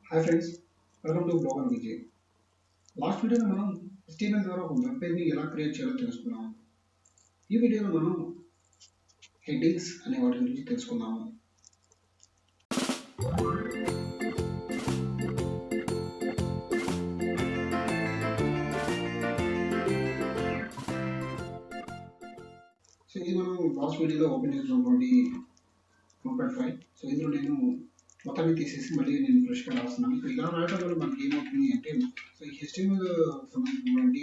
Hi friends, welcome to blogger Vijay. Last వీడియోలో మనం HTML ద్వారా ఒక వెబ్ పేజ్ని ఎలా క్రియేట్ చేయాలో తెలుసుకున్నాము. ఈ వీడియోలో మనం హెడ్డింగ్స్ అనే వాటి గురించి తెలుసుకుందాము. సో ఇది మనం లాస్ట్ వీడియోలో ఓపెన్ చేసినటువంటి నోట్‌ప్యాడ్ ఫైల్. సో ఇందులో నేను మొత్తాన్ని తీసేసి మళ్ళీ నేను ఫ్రెష్గా రాస్తున్నాను. సో ఇలా రాయడం వల్ల మనకి ఏమవుతుంది అంటే, సో ఈ HTML సంబంధించినటువంటి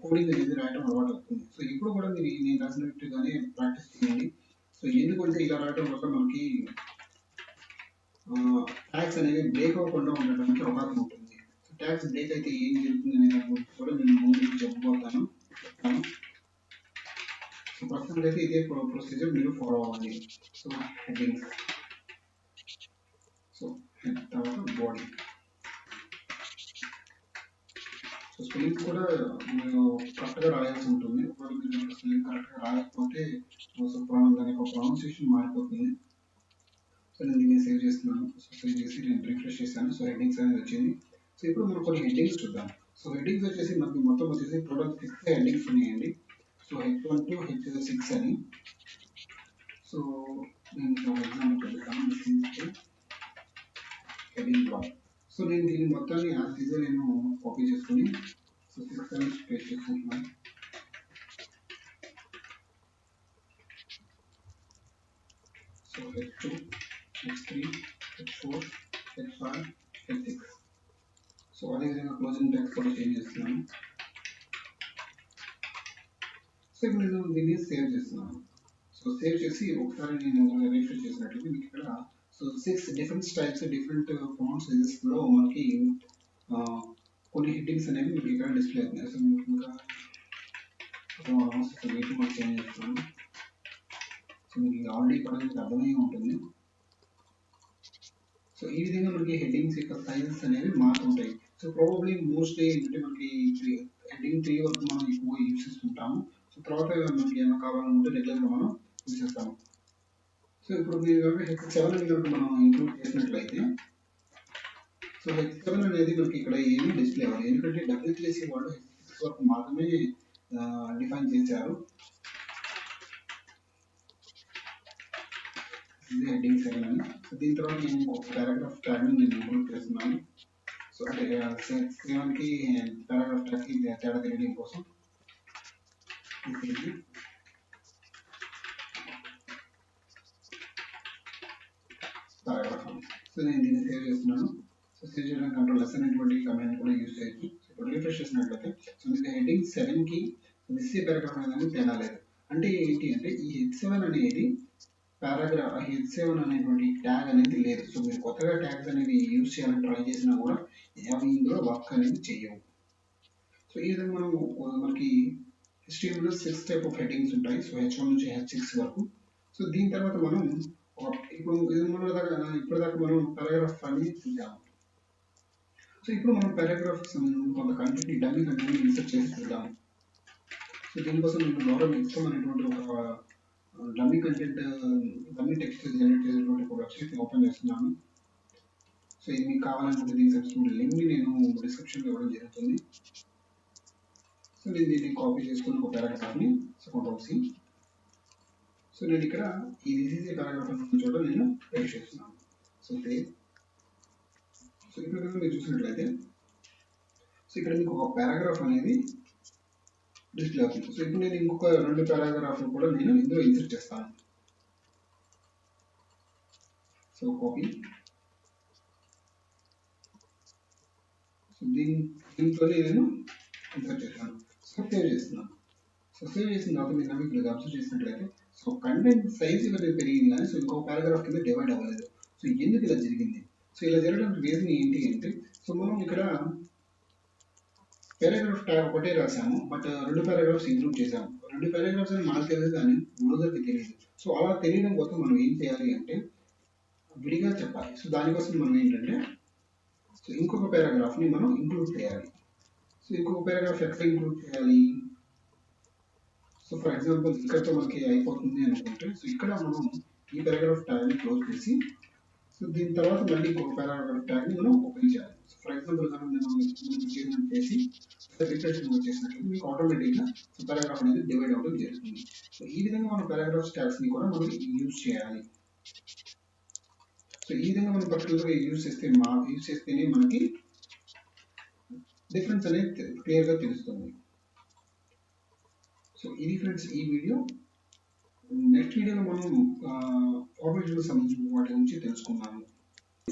కోడింగ్ అనేది రాయడం అలవాటు అవుతుంది. సో ఇప్పుడు కూడా మీరు నేను రాసినట్టుగానే ప్రాక్టీస్ చేయండి. సో ఎందుకంటే ఇలా రాయడం వల్ల మనకి ట్యాగ్స్ అనేవి బ్రేక్ అవ్వకుండా ఉండడానికి అవకాశం ఉంటుంది. సో ట్యాగ్స్ బ్రేక్ అయితే ఏం జరుగుతుంది అనే దాని గురించి కూడా నేను ముందు చెప్తాను. సో ప్రస్తుతానికి అయితే ఇదే ప్రొసీజర్ మీరు ఫాలో అవ్వాలి. సో హెడ్డింగ్స్, సో హెడ్ తర్వాత బాడీ. సో స్పెల్లింగ్ కూడా మీరు కరెక్ట్గా రాయాల్సి ఉంటుంది. ఒకవేళ మీరు స్పెల్లింగ్ కరెక్ట్గా రాయకపోతే సో దాని యొక్క ప్రొనౌన్సియేషన్ మారిపోతుంది. సో నేను దీన్ని సేవ్ చేస్తున్నాను. సో సేవ్ చేసి నేను రిఫ్రెష్ చేశాను. సో హెడ్డింగ్స్ అనేది వచ్చింది. సో ఇప్పుడు మనం కొన్ని హెడ్డింగ్స్ చూద్దాం. సో హెడ్డింగ్స్ వచ్చేసి మనకి మొత్తం వచ్చేసి టోటల్ 6 హెడ్డింగ్స్ ఉన్నాయండి. సో H1 to H6 అని. సో నేను ఎగ్జాంపుల్ చెప్తాను. హెడ్డింగ్ 1. సో నేను దీన్ని మొత్తాన్ని యాజ్ యూజువల్ నేను కాపీ చేసుకుని సో 6 టైమ్స్ పేస్ట్ చేసుకుంటున్నాను. So H2, H3, H4, H5, H6. So అదేవిధంగా క్లోజింగ్ ట్యాగ్స్ కూడా చేంజ్ చేస్తున్నాను. సో ఇప్పుడు నేను దీన్ని సేవ్ చేస్తున్నాను. సో సేవ్ చేసి ఒకసారి నేను రిఫ్రెష్ చేసినట్లయితే మీకు ఇక్కడ so 6 different styles different font సైజెస్లో మనకి కొన్ని హెడ్డింగ్స్ అనేవి మీకు ఇక్కడ డిస్ప్లే అవుతున్నాయి. సో మీకు ఇంకా వీటిని కూడా చేంజ్ చేస్తున్నాను. సో మీకు ఆల్రెడీ కూడా మీకు అర్థమయ్యే ఉంటుంది. సో ఈ విధంగా మనకి హెడ్డింగ్స్ యొక్క సైజెస్ అనేవి మారుతుంటాయి. సో ప్రాబబ్లీ మోస్ట్లీ ఏంటంటే మనకి హెడ్డింగ్ 3 వరకు మనం ఎక్కువ యూజ్ చేస్తుంటాము. సో తర్వాత మనకి ఏమైనా కావాలనుకుంటే రెగ్యులర్గా మనం యూజ్ చేస్తాము. సో ఇప్పుడు మీరు H7 అనేది మనం ఇంక్లూడ్ చేసినట్లయితే సో H7 అనేది మనకి ఇక్కడ ఏమీ డిస్ప్లే అవ్వదు. ఎందుకంటే W3C వాళ్ళు H6 వరకు మాత్రమే డిఫైన్ చేశారు. ఇది హెడ్డింగ్ 7 అని. సో దీని తర్వాత నేను ఒక పారాగ్రాఫ్ ట్యాగ్ నేను ఇంక్లూడ్ చేస్తున్నాను. సో అంటే 7కి పారాగ్రాఫ్ ట్యాగ్కి తేడా తెలియడం కోసం పారాగ్రాఫ్. సో నేను దీన్ని సేవ్ చేస్తున్నాను. సో సేవ్ చేయడానికి కంట్రోల్-S అనేటువంటి కమాండ్ కూడా యూజ్ చేయొచ్చు. సో ఇప్పుడు రిఫ్రెష్ చేసినట్లయితే సో మీకు హెడ్డింగ్ 7కి దిస్ పారాగ్రాఫ్ అనేది తేడా లేదు. అంటే ఏంటి అంటే ఈ H7 అనేది పారాగ్రాఫ్ H7 అనేటువంటి ట్యాగ్ అనేది లేదు. సో మీరు కొత్తగా ట్యాగ్స్ అనేవి యూజ్ చేయాలని ట్రై చేసినా కూడా అవి ఇందులో వర్క్ అనేది చేయవు. సో ఈ విధంగా మనం మనకి HTML 6 టైప్ ఆఫ్ హెడ్డింగ్స్ ఉంటాయి. సో H1 నుంచి H6 వరకు. సో దీని తర్వాత మనం ఇప్పుడు ఇప్పటిదాకా మనం పారాగ్రాఫ్ అని చూసాము. సో ఇప్పుడు మనం పారాగ్రాఫ్ కొంత కంటెంట్ డమ్మీ కంటెంట్ ఇన్సర్ట్ చేసి చూద్దాము. సో దీనికోసం నేను లోరల్ ఎక్స్ఎం అనేటువంటి ఒక dummy content dummy text generate చేసేటువంటి ఒక వెబ్సైట్ ఓపెన్ చేస్తున్నాను. సో ఇది మీకు కావాలనుకుంటే దీనికి సంబంధించిన లింక్ని నేను డిస్క్రిప్షన్లో ఇవ్వడం జరుగుతుంది. సో నేను దీన్ని కాపీ చేసుకుని ఒక పారాగ్రాఫ్ని సో Ctrl+C. సో నేను ఇక్కడ ఈ దిస్ ఈజ్ ఏ పారాగ్రాఫ్ అనే చోట నేను పేస్ట్ చేస్తున్నాను. So save. సో ఇక్కడ మీరు చూసినట్లయితే సో ఇక్కడ మీకు ఒక పారాగ్రాఫ్ అనేది డిస్ప్లే అవుతుంది. సో ఇప్పుడు నేను ఇంకొక 2 పారాగ్రాఫ్లు కూడా నేను ఇందులో ఇన్సర్ట్ చేస్తాను. So copy. సో దీంతో నేను ఇన్సర్ట్ చేస్తాను. సో సేవ్ చేస్తున్నాను. సో సేవ్ చేసిన తర్వాత మీరు ఇక్కడ అబ్జర్వ్ చేసినట్లయితే సో కంటెంట్ సైజ్ ఇక్కడ పెరిగింది కానీ సో ఇంకొక పారాగ్రాఫ్ కింద డివైడ్ అవ్వలేదు. సో ఎందుకు ఇలా జరిగింది? సో ఇలా జరగడానికి రీజన్ ఏంటి అంటే సో మనం ఇక్కడ పారాగ్రాఫ్ ట్యాగ్ ఒకటే రాసాము, బట్ 2 పారాగ్రాఫ్స్ ఇంక్లూడ్ చేసాము. 2 పారాగ్రాఫ్స్ అని మనకు తెలియదు కానీ బ్రౌజర్కి తెలియదు. సో అలా తెలియడం కోసం మనం ఏం చేయాలి అంటే విడిగా చెప్పాలి. సో దానికోసం మనం ఏంటంటే సో ఇంకొక పారాగ్రాఫ్ని మనం ఇంక్లూడ్ చేయాలి. సో ఇంకొక పారాగ్రాఫ్ ఎక్కడ ఇంక్లూడ్ చేయాలి? సో ఫర్ ఎగ్జాంపుల్ ఇక్కడతో మనకి అయిపోతుంది అనుకుంటే సో ఇక్కడ మనం ఈ పారాగ్రాఫ్ ట్యాగ్ని క్లోజ్ చేసి సో సో దీని తర్వాత మళ్ళీ ఇంకొక పారాగ్రాఫ్ ట్యాగ్ ని మనం ఓపెన్ చేయాలి. సో ఫర్ ఎగ్జాంపుల్ నేను మనకు చేసినట్టు చేసి రిఫ్రెష్ చేసినట్లయితే మీకు ఆటోమేటిక్ గా పారాగ్రాఫ్ అనేది డివైడ్ అవ్వడం జరుగుతుంది. సో ఈ విధంగా మనం పారాగ్రాఫ్ ట్యాగ్స్ ని కూడా మనం యూజ్ చేయాలి. సో ఈ విధంగా మనం పర్టికులర్ గా యూజ్ చేస్తేనే మనకి డిఫరెన్స్ అనేది క్లియర్ గా తెలుస్తుంది. సో ఇది ఫ్రెండ్స్ ఈ వీడియో. నెక్స్ట్ వీడియోలో మనం ఫార్మేషన్ సంబంధించిన వాటి గురించి తెలుసుకున్నాము.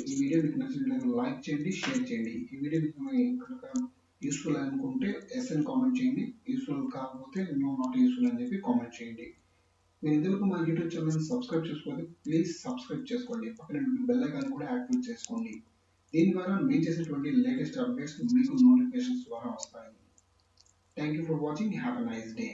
ఈ వీడియో మీకు నచ్చినట్లయితే లైక్ చేయండి, షేర్ చేయండి. ఈ వీడియో మీకు కనుక యూస్ఫుల్ అనుకుంటే ఎస్ అని కామెంట్ చేయండి. యూస్ఫుల్ కాకపోతే నో నాట్ యూస్ఫుల్ అని చెప్పి కామెంట్ చేయండి. మీరు ఇంతవరకు మా యూట్యూబ్ ఛానల్ సబ్స్క్రైబ్ చేసుకోండి. ప్లీజ్ సబ్స్క్రైబ్ చేసుకోండి. పక్కన బెల్ ఐకాన్ కూడా యాక్టివేట్ చేసుకోండి. దీని ద్వారా మేము చేసేటువంటి లేటెస్ట్ అప్డేట్స్ మీకు నోటిఫికేషన్స్ ద్వారా వస్తాయి. Thank you for watching. Have a nice day.